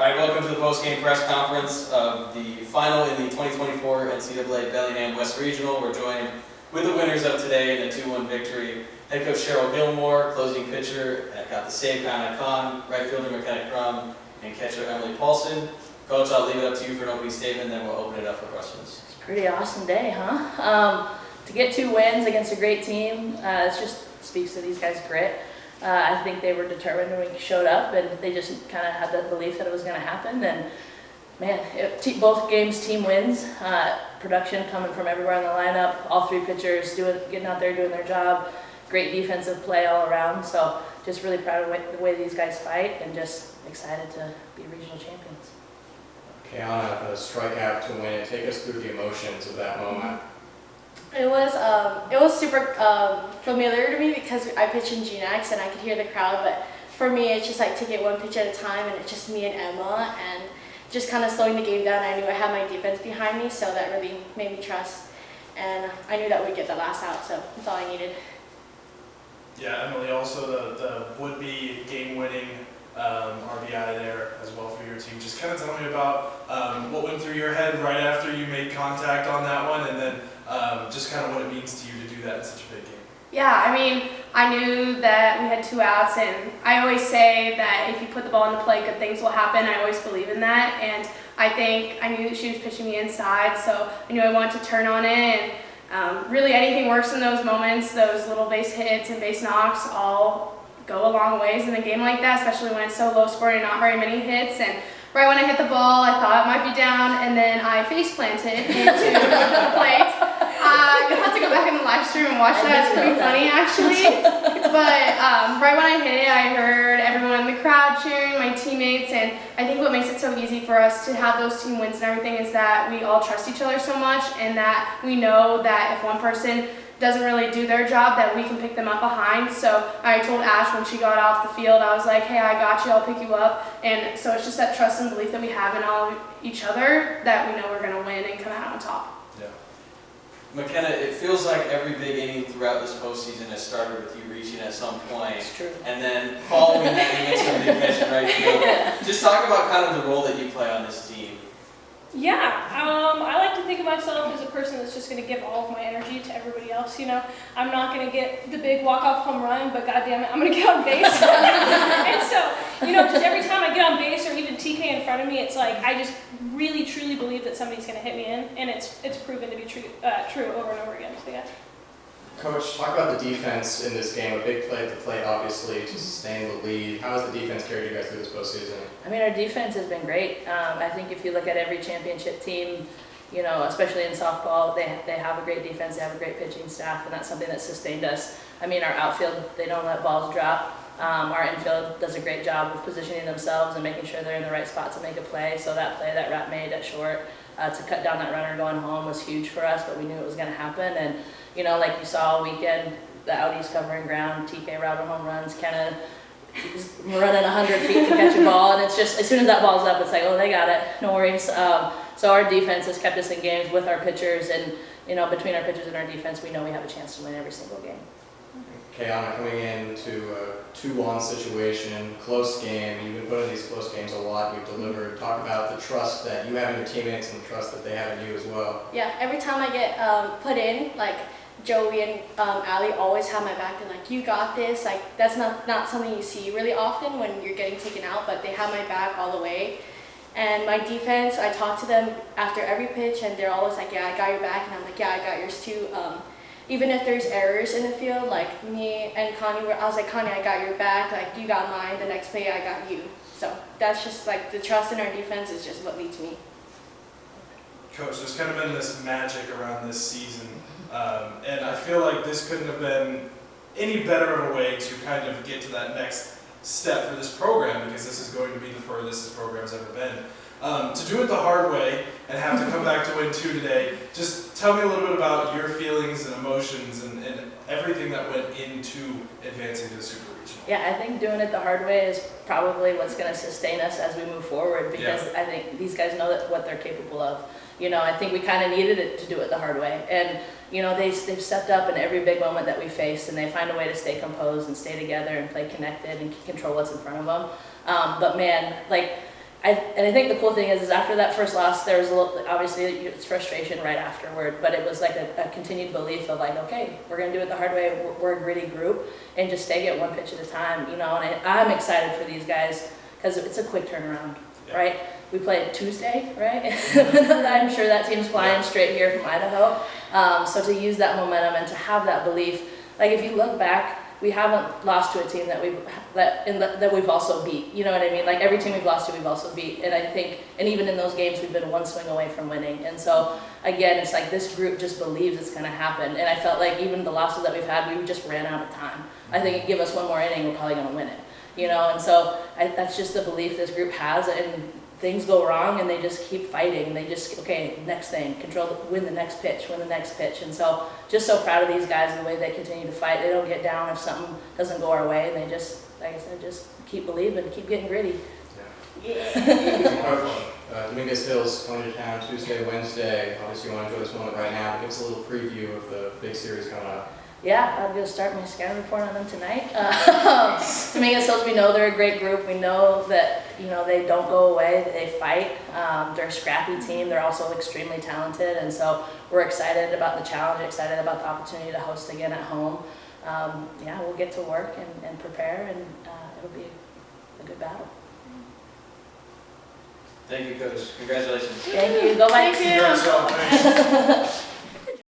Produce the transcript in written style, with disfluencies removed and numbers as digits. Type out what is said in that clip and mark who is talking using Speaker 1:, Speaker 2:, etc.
Speaker 1: right, welcome to the post-game press conference of the final in the 2024 NCAA Bellingham West Regional. We're joined with the winners of today in a 2-1 victory. Head coach Cheryl Gilmore, closing pitcher, got the save Kana Khan, right fielder Mckenna, and catcher Emily Paulson. Coach, I'll leave it up to you for an opening statement, then we'll open it up for questions.
Speaker 2: It's a pretty awesome day, huh? To get 2 wins against a great team, it just speaks to these guys' grit. I think they were determined when we showed up, and they just kind of had that belief that it was going to happen. And man, both games team wins. Production coming from everywhere in the lineup. All 3 pitchers getting out there doing their job. Great defensive play all around. So just really proud of the way these guys fight, and just excited to be regional champions.
Speaker 3: Kiana, a strikeout to win it. Take us through the emotions of that moment.
Speaker 4: It was super familiar to me because I pitch in GNX and I could hear the crowd, but for me it's just like take it 1 pitch at a time, and it's just me and Emma, and just kind of slowing the game down. I knew I had my defense behind me, so that really made me trust, and I knew that we'd get the last out, so that's all I needed.
Speaker 5: Yeah, Emily, also the would-be game-winning RBI there as well for your team. Just kind of tell me about what went through your head right after you made contact on that one, and then just kind of what it means to you to do that in such a big game.
Speaker 6: Yeah, I mean, I knew that we had 2 outs, and I always say that if you put the ball into play, good things will happen. I always believe in that, and I knew that she was pitching me inside, so I knew I wanted to turn on it, and really anything works in those moments. Those little base hits and base knocks all go a long ways in a game like that, especially when it's so low scoring and not very many hits. And right when I hit the ball, I thought it might be down, and then I face planted into the plate. You'll have to go back in the live stream and watch that. It's pretty funny, actually. But right when I hit it, I heard everyone in the crowd cheering, my teammates, and I think what makes it so easy for us to have those team wins and everything is that we all trust each other so much, and that we know that if one person doesn't really do their job, that we can pick them up behind. So I told Ash when she got off the field, I was like, hey, I got you, I'll pick you up. And so it's just that trust and belief that we have in all each other that we know we're going to win and come out on top.
Speaker 1: Yeah. Mckenna, it feels like every big inning throughout this postseason has started with you reaching at some point.
Speaker 2: It's true.
Speaker 1: And then following that, you make some big catch in right field. Just talk about kind of the role that you play on this team.
Speaker 6: Yeah, I like to think of myself as a person that's just going to give all of my energy to everybody else, you know. I'm not going to get the big walk-off home run, but goddamn it, I'm going to get on base. And so, you know, just every time I get on base, or even TK in front of me, it's like I just really, truly believe that somebody's going to hit me in, and it's proven to be true over and over again. So, yeah.
Speaker 3: Coach, talk about the defense in this game. A big play at the plate, obviously, to sustain the lead. How has the defense carried you guys through this postseason?
Speaker 2: I mean, our defense has been great. I think if you look at every championship team, you know, especially in softball, they have a great defense, they have a great pitching staff, and that's something that sustained us. I mean, our outfield, they don't let balls drop. Our infield does a great job of positioning themselves and making sure they're in the right spot to make a play. So that play that Rat made at short to cut down that runner going home was huge for us, but we knew it was going to happen. And you know, like you saw all weekend, the outies covering ground, TK robbing home runs, kind of running 100 feet to catch a ball, and it's just, as soon as that ball's up, it's like, oh, they got it, no worries. So our defense has kept us in games with our pitchers, and you know, between our pitchers and our defense, we know we have a chance to win every single game.
Speaker 3: Kiana, coming into a 2-1 situation, close game. You've been put in these close games a lot. You've delivered. Talk about the trust that you have in your teammates and the trust that they have in you as well.
Speaker 4: Yeah, every time I get put in, like Joey and Allie always have my back. They're like, you got this. Like, that's not something you see really often when you're getting taken out, but they have my back all the way. And my defense, I talk to them after every pitch, and they're always like, yeah, I got your back. And I'm like, yeah, I got yours too. Even if there's errors in the field, like me and Connie, I was like, Connie, I got your back. Like, you got mine. The next play, I got you. So that's just like the trust in our defense is just what leads me.
Speaker 5: Coach, there's kind of been this magic around this season, and I feel like this couldn't have been any better of a way to kind of get to that next step for this program, because this is going to be the furthest this program's ever been. To do it the hard way and have to come back to win 2 today, just tell me a little bit about your feelings and emotions and everything that went into advancing to the Super Regional.
Speaker 2: Yeah, I think doing it the hard way is probably what's going to sustain us as we move forward, because I think these guys know what they're capable of. You know, I think we kind of needed it to do it the hard way. And, you know, they've stepped up in every big moment that we faced, and they find a way to stay composed and stay together and play connected and control what's in front of them. But man, like, I think the cool thing is after that first loss, there was a little, obviously it's frustration right afterward, but it was like a continued belief of like, okay, we're gonna do it the hard way, we're a gritty group, and just take it one pitch at a time, you know, and I'm excited for these guys, because it's a quick turnaround, right? We played Tuesday, right? I'm sure that team's flying straight here from Idaho. So to use that momentum and to have that belief, like if you look back, we haven't lost to a team that we've also beat. You know what I mean? Like every team we've lost to, we've also beat. And I think, and even in those games, we've been one swing away from winning. And so again, it's like this group just believes it's going to happen. And I felt like even the losses that we've had, we just ran out of time. I think give us one more inning, we're probably going to win it. You know, and so that's just the belief this group has. And things go wrong and they just keep fighting. They just, okay, next thing, win the next pitch. And so just so proud of these guys and the way they continue to fight. They don't get down if something doesn't go our way, and they just, like I said, just keep believing, keep getting gritty.
Speaker 3: Dominguez Hill's coming to town Tuesday, Wednesday. Obviously you want to enjoy this moment right now, but give us a little preview of the big series coming up.
Speaker 2: Yeah, I'm going to start my scouting report on them tonight. Dominguez Hills, we know they're a great group. We know that, you know, they don't go away, they fight. They're a scrappy team. They're also extremely talented, and so we're excited about the challenge, excited about the opportunity to host again at home. Yeah, we'll get to work and prepare, and it'll be a good battle.
Speaker 1: Thank you, Coach. Congratulations.
Speaker 2: Thank you. Go Vikings.
Speaker 6: Thank you.
Speaker 5: Congrats, y'all. Thanks.